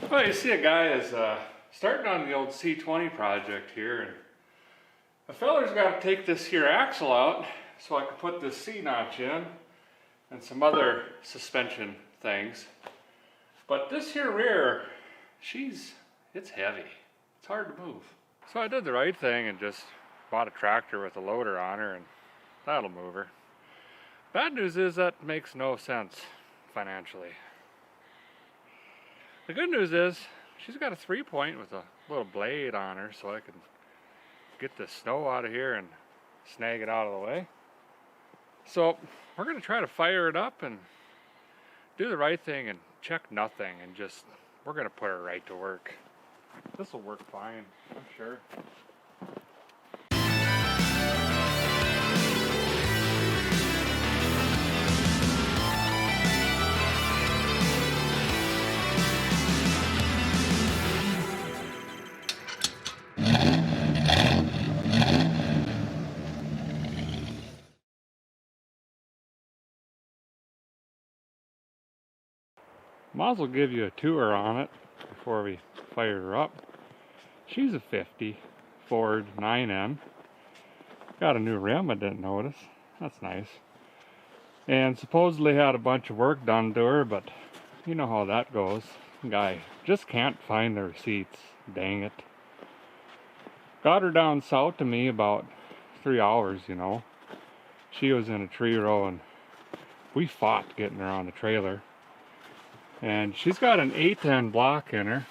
Well, you see a guy is starting on the old C20 project here, and a feller's got to take this here axle out so I can put this C-notch in and some other suspension things. But this here rear, it's heavy. It's hard to move. So I did the right thing and just bought a tractor with a loader on her, and that'll move her. Bad news is that makes no sense financially. The good news is she's got a 3-point with a little blade on her, so I can get the snow out of here and snag it out of the way. So we're going to try to fire it up and do the right thing and check nothing, and we're going to put her right to work. This will work fine, I'm sure. Might as well give you a tour on it before we fire her up. She's a 50 Ford 9M. Got a new rim I didn't notice. That's nice. And supposedly had a bunch of work done to her, but you know how that goes. Guy just can't find the receipts. Dang it. Got her down south to me about 3 hours, you know. She was in a tree row and we fought getting her on the trailer. And she's got an 810 block in her,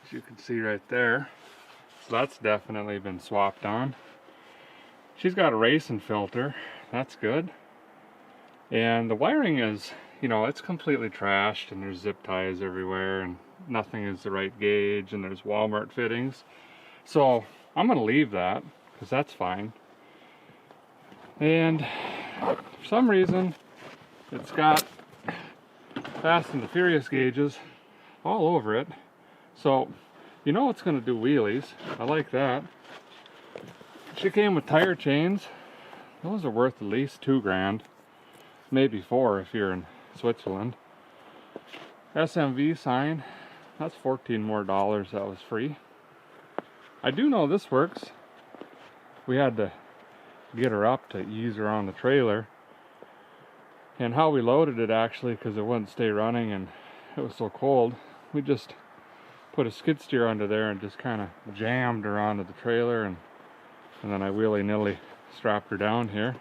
as you can see right there. So that's definitely been swapped on. She's got a racing filter, that's good. And the wiring is, you know, it's completely trashed, and there's zip ties everywhere, and nothing is the right gauge, and there's Walmart fittings. So I'm gonna leave that, because that's fine. And for some reason, it's got Fast and the Furious gauges all over it, so you know it's going to do wheelies. I like that. She came with tire chains. Those are worth at least $2,000, maybe 4 if you're in Switzerland. SMV sign, that's $14 more. That was free. I do know this works. We had to get her up to ease her on the trailer. And how we loaded it, actually, because it wouldn't stay running and it was so cold, we just put a skid steer under there and just kind of jammed her onto the trailer, and then I willy-nilly strapped her down here.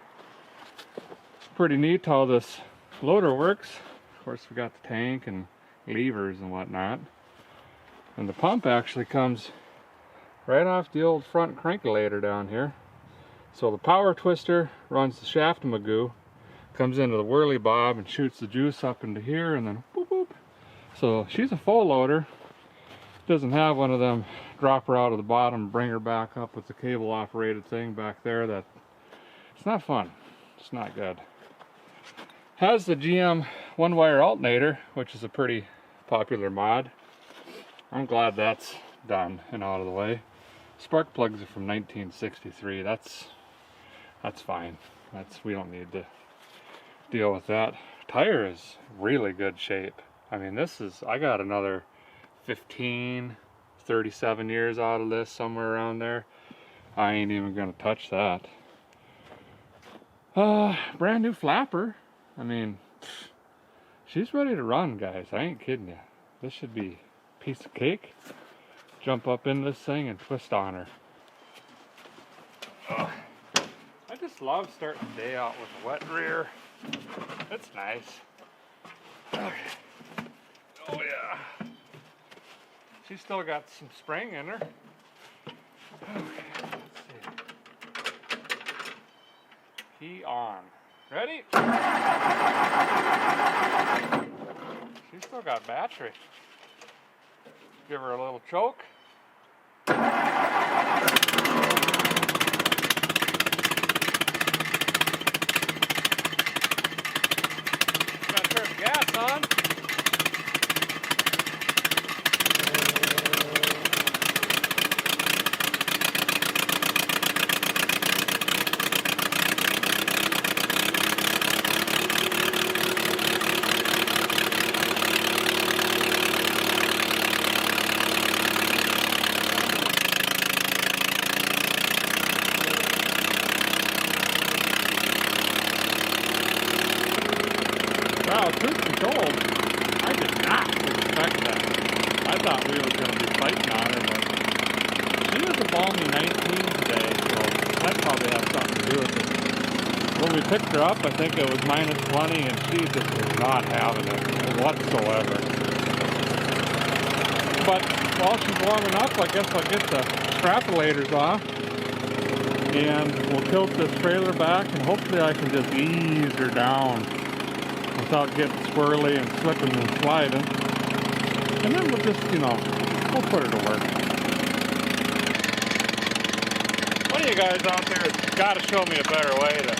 It's pretty neat how this loader works. Of course, we got the tank and levers and whatnot. And the pump actually comes right off the old front crankulator down here. So the power twister runs the shaft magoo, comes into the whirly bob and shoots the juice up into here, and then boop boop. So she's a full loader. Doesn't have one of them drop her out of the bottom, bring her back up with the cable operated thing back there. That it's not fun. It's not good. Has the GM one-wire alternator, which is a pretty popular mod. I'm glad that's done and out of the way. Spark plugs are from 1963. That's fine. We don't need to deal with that. Tire is really good shape. I mean, I got another 15, 37 years out of this, somewhere around there. I ain't even gonna touch that. Brand new flapper. I mean, she's ready to run, guys. I ain't kidding you. This should be a piece of cake. Jump up in this thing and twist on her. I just love starting the day out with a wet rear. It's nice. Okay. Oh yeah. She's still got some spring in her. Okay, let's see. Key on. Ready? She's still got battery. Give her a little choke. Gas on. thought we were going to be fighting on her, but she was a balmy 19 today, so that probably has something to do with it. When we picked her up, I think it was -20, and she just was not having it whatsoever. But while she's warming up, I guess I'll get the extrapolators off, and we'll tilt this trailer back, and hopefully I can just ease her down without getting squirrely and slipping and sliding. And then we'll just, we'll put her to work. One of you guys out there has got to show me a better way to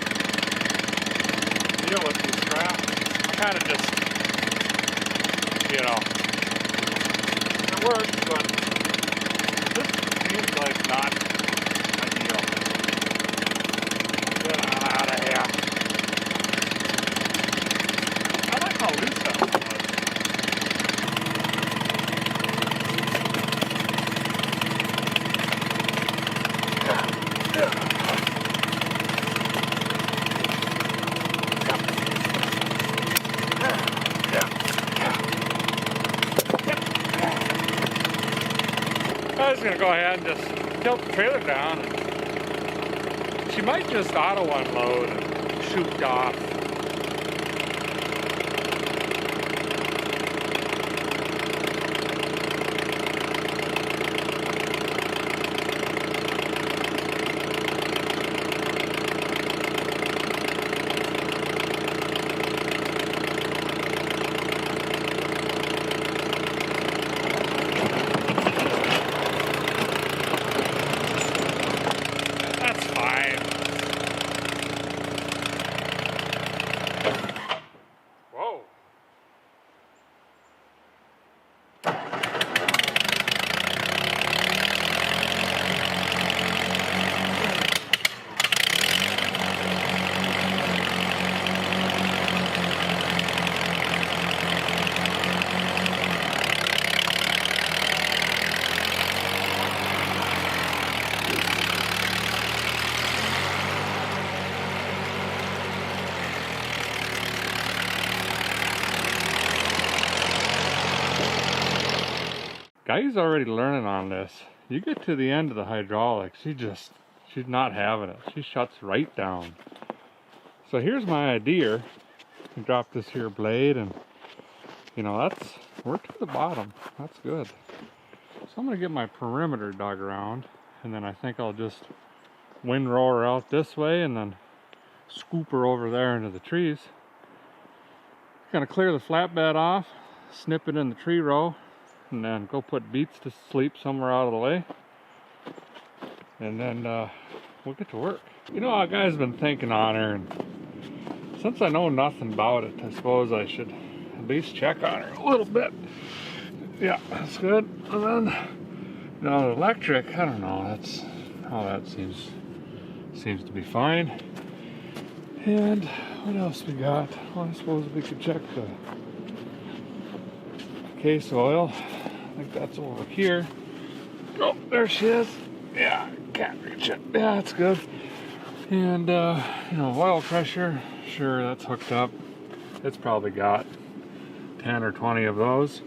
deal with these straps. I kind of just, it works, but this seems like not ideal. Get out of here. I like how loose that one was. I was going to go ahead and just tilt the trailer down, and she might just auto unload and shoot off. Guy's already learning on this. You get to the end of the hydraulics, she's not having it. She shuts right down. So here's my idea. Drop this here blade, and we're to the bottom. That's good. So I'm gonna get my perimeter dug around, and then I think I'll just windrow her out this way and then scoop her over there into the trees. Gonna clear the flatbed off, snip it in the tree row, and then go put Beats to sleep somewhere out of the way, and then we'll get to work. A guy's been thinking on her, and since I know nothing about it, I suppose I should at least check on her a little bit. Yeah, that's good. And then the electric, I don't know, that seems to be fine. And what else we got? Well, I suppose we could check the case oil. I think that's over here. Oh, there she is. Yeah, can't reach it. Yeah, that's good. And oil pressure, sure, that's hooked up. It's probably got 10 or 20 of those.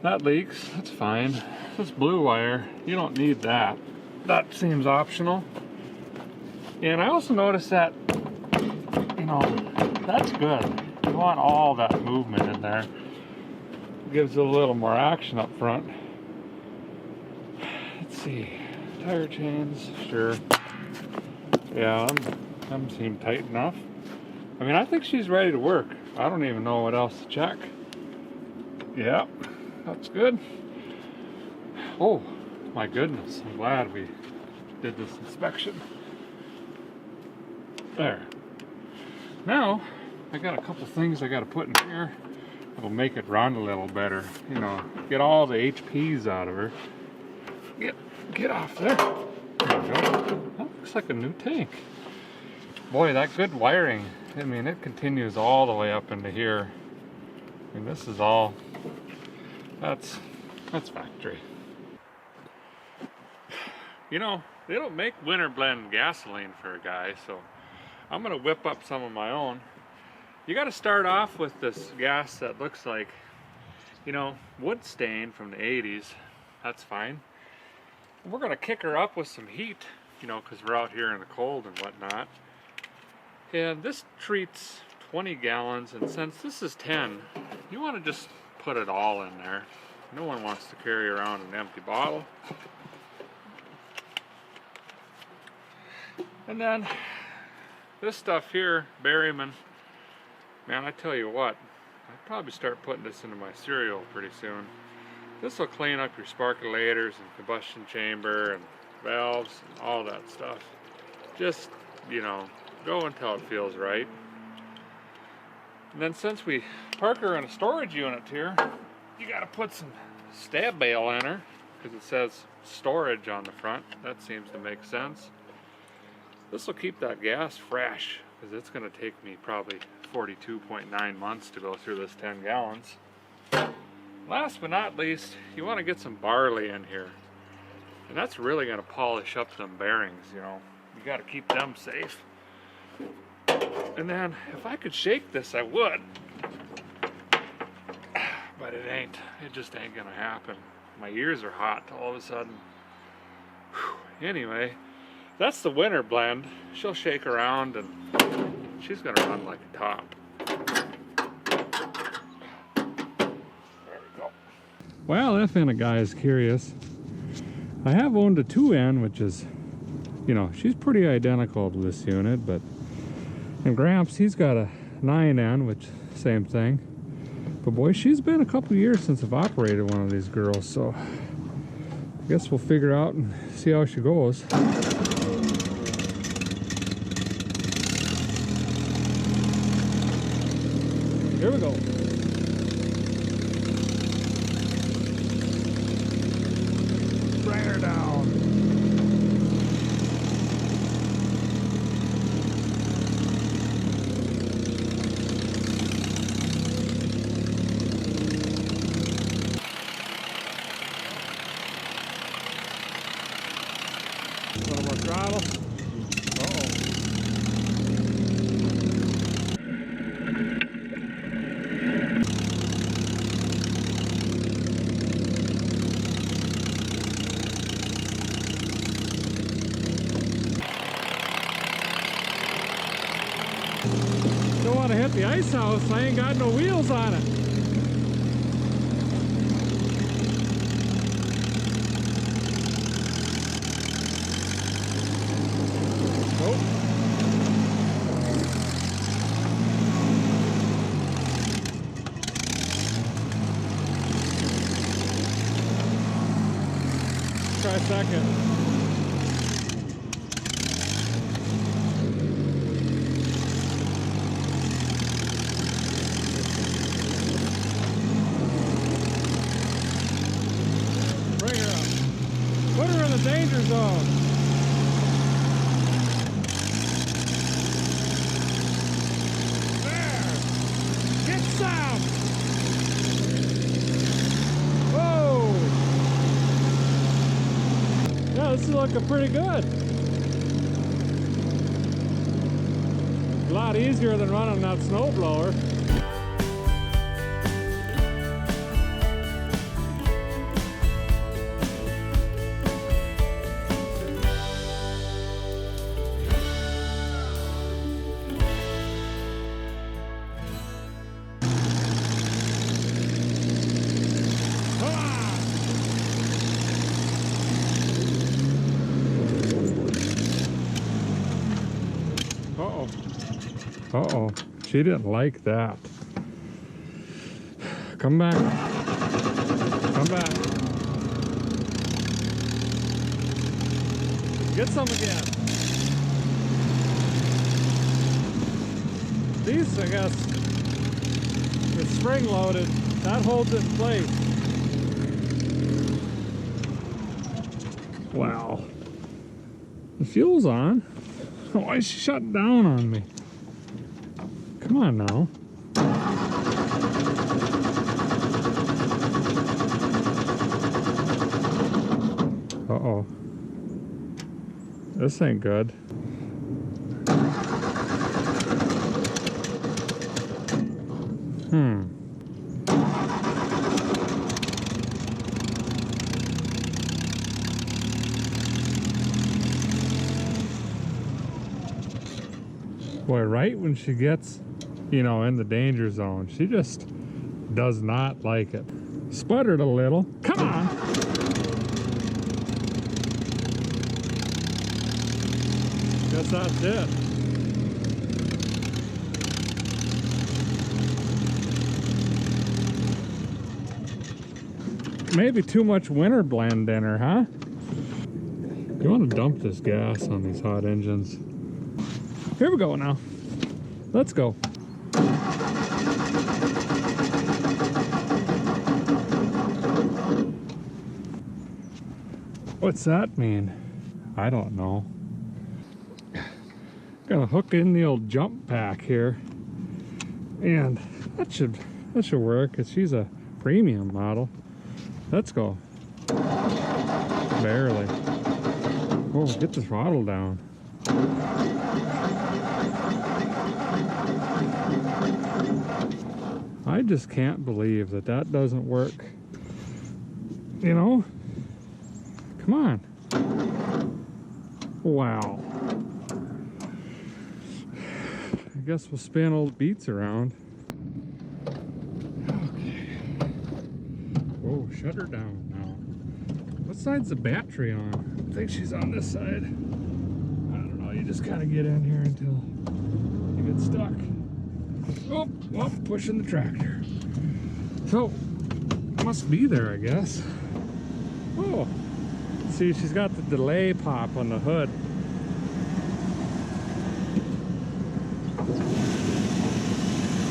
That leaks, that's fine. This blue wire, you don't need that. That seems optional. And I also noticed that, that's good. You want all that movement in there. Gives it a little more action up front. Let's see, tire chains, sure. Yeah, them seem tight enough. I mean, I think she's ready to work. I don't even know what else to check. Yeah, that's good. Oh, my goodness, I'm glad we did this inspection. There. Now, I got a couple things I got to put in here. It'll make it run a little better. Get all the HPs out of her. Get off there. There we go. That looks like a new tank. Boy, that good wiring. I mean, it continues all the way up into here. I mean, this is all. That's factory. They don't make winter blend gasoline for a guy, so I'm gonna whip up some of my own. You got to start off with this gas that looks like you know, wood stain from the 80s. That's fine. We're gonna kick her up with some heat, you know, because we're out here in the cold and whatnot. And this treats 20 gallons, and since this is 10, you want to just put it all in there. No one wants to carry around an empty bottle. And then this stuff here, Berryman, man, I tell you what, I'd probably start putting this into my cereal pretty soon. This will clean up your sparkulators and combustion chamber and valves and all that stuff. Just, you know, go until it feels right. And then since we park her in a storage unit here, you gotta put some stab bale in her because it says storage on the front. That seems to make sense. This will keep that gas fresh because it's gonna take me probably 42.9 months to go through this 10 gallons. Last but not least, you want to get some barley in here. And that's really going to polish up them bearings, you know. You got to keep them safe. And then, if I could shake this, I would. But it ain't. It just ain't going to happen. My ears are hot all of a sudden. Whew. Anyway, that's the winter blend. She'll shake around and she's going to run like a top. Well, if any guy is curious, I have owned a 2N, which is, you know, she's pretty identical to this unit, but, and Gramps, he's got a 9N, which, same thing. But boy, she's been a couple years since I've operated one of these girls, so I guess we'll figure out and see how she goes. Here we go. Bring her down. A little more throttle. Don't want to hit the ice house. I ain't got no wheels on it. Nope. Try second. Put her in the danger zone. There. Get some. Whoa. Yeah, this is looking pretty good. A lot easier than running that snow blower. Uh-oh, she didn't like that. Come back. Come back. Get some again. These, I guess, are spring loaded. That holds it in place. Wow. The fuel's on. Why is she shut down on me? Come on now. Uh-oh. This ain't good. Boy, right when she gets, you know, in the danger zone, she just does not like it. Sputtered a little. Come on! Guess that's it. Maybe too much winter blend in her, huh? You want to dump this gas on these hot engines. Here we go now. Let's go. What's that mean? I don't know. Gonna hook in the old jump pack here, and that should work, because she's a premium model. Let's go. Barely. Oh, get the throttle down. I just can't believe that that doesn't work. You know? Come on. Wow. I guess we'll spin old beats around. Okay. Whoa, shut her down now. What side's the battery on? I think she's on this side. I don't know, you just kind of get in here until you get stuck. Oh, well, pushing the tractor. So, must be there, I guess. Oh, see, she's got the delay pop on the hood.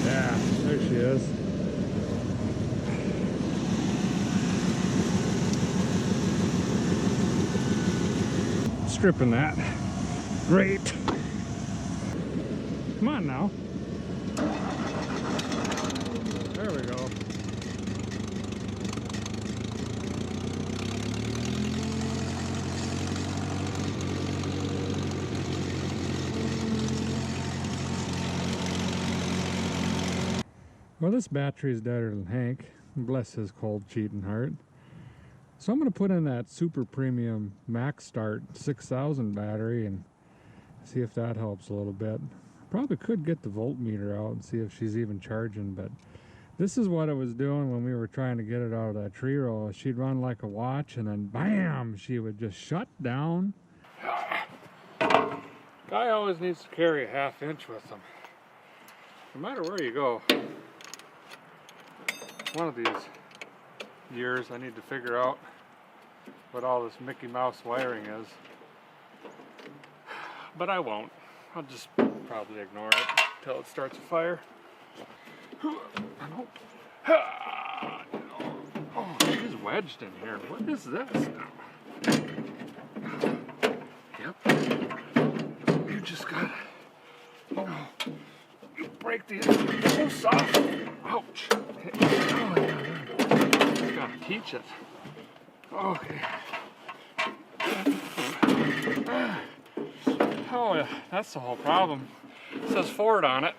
Yeah, there she is. Stripping that. Great. Come on now. There we go. Well, this battery is deader than Hank. Bless his cold cheating heart. So I'm going to put in that super premium Max Start 6000 battery and see if that helps a little bit. Probably could get the voltmeter out and see if she's even charging, but this is what it was doing when we were trying to get it out of that tree row. She'd run like a watch, and then bam, she would just shut down. Guy always needs to carry a ½ inch with him. No matter where you go. One of these years I need to figure out what all this Mickey Mouse wiring is. But I won't. I'll just probably ignore it until it starts a fire. Oh, she's wedged in here. What is this now? Yep. You just got. Oh, you break these so soft. Ouch. Okay. Oh, yeah. Just gotta teach it. Okay. Oh, yeah. That's the whole problem. It says Ford on it.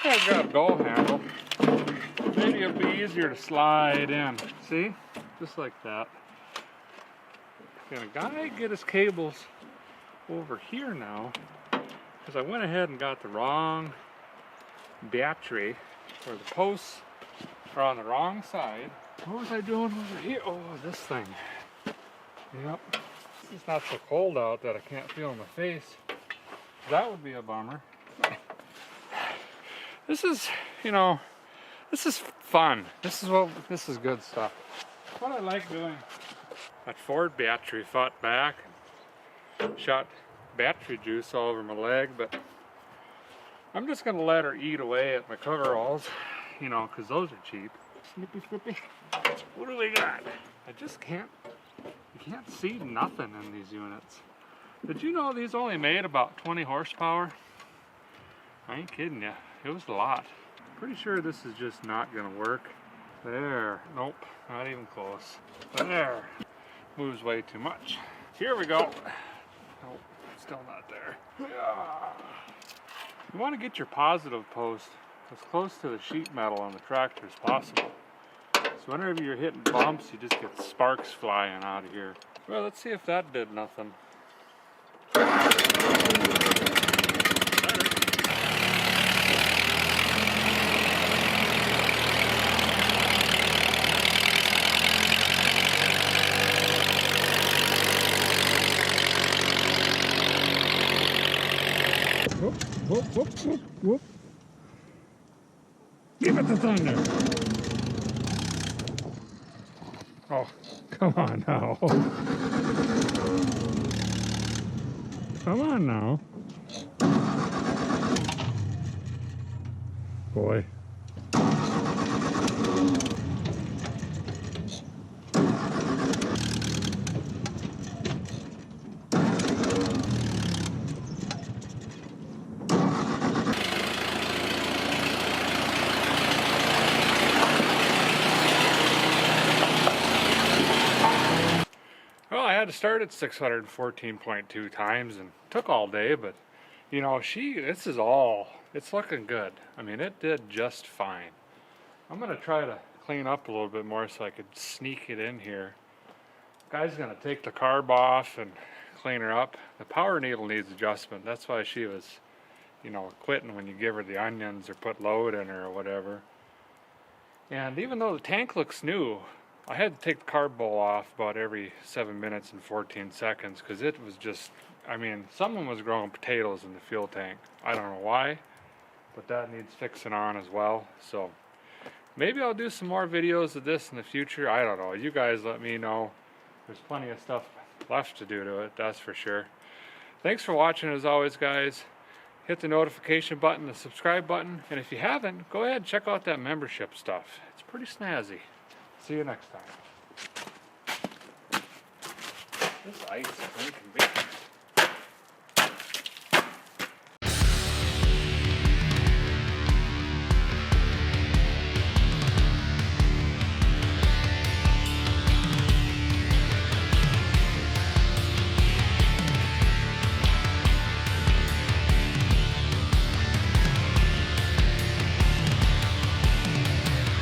I've got a door handle. Maybe it'll be easier to slide in. See? Just like that. Can a guy get his cables over here now? Because I went ahead and got the wrong battery, or the posts are on the wrong side. What was I doing over here? Oh, this thing. Yep. It's not so cold out that I can't feel my face. That would be a bummer. This is, you know, this is fun. This is good stuff. What I like doing. That Ford battery fought back, shot battery juice all over my leg, but I'm just gonna let her eat away at my coveralls, you know, because those are cheap. Snippy, snippy. What do we got? I just can't, you can't see nothing in these units. Did you know these only made about 20 horsepower? I ain't kidding you. It was a lot. Pretty sure this is just not gonna work. There. Nope. Not even close. There. Moves way too much. Here we go. Nope. Still not there. You want to get your positive post as close to the sheet metal on the tractor as possible. So whenever you're hitting bumps, you just get sparks flying out of here. Well, let's see if that did nothing. Whoop, whoop. Give it the thunder. Oh, come on now. Come on now. Boy. Well, I had to start at 614.2 times and took all day, but you know, it's looking good. I mean, it did just fine. I'm gonna try to clean up a little bit more so I could sneak it in here. Guy's gonna take the carb off and clean her up. The power needle needs adjustment. That's why she was, you know, quitting when you give her the onions or put load in her or whatever. And even though the tank looks new, I had to take the carb bowl off about every 7 minutes and 14 seconds because it was just, I mean, someone was growing potatoes in the fuel tank. I don't know why, but that needs fixing on as well. So maybe I'll do some more videos of this in the future. I don't know. You guys let me know. There's plenty of stuff left to do to it, that's for sure. Thanks for watching as always, guys. Hit the notification button, the subscribe button, and if you haven't, go ahead and check out that membership stuff. It's pretty snazzy. See you next time. This ice is inconvenient.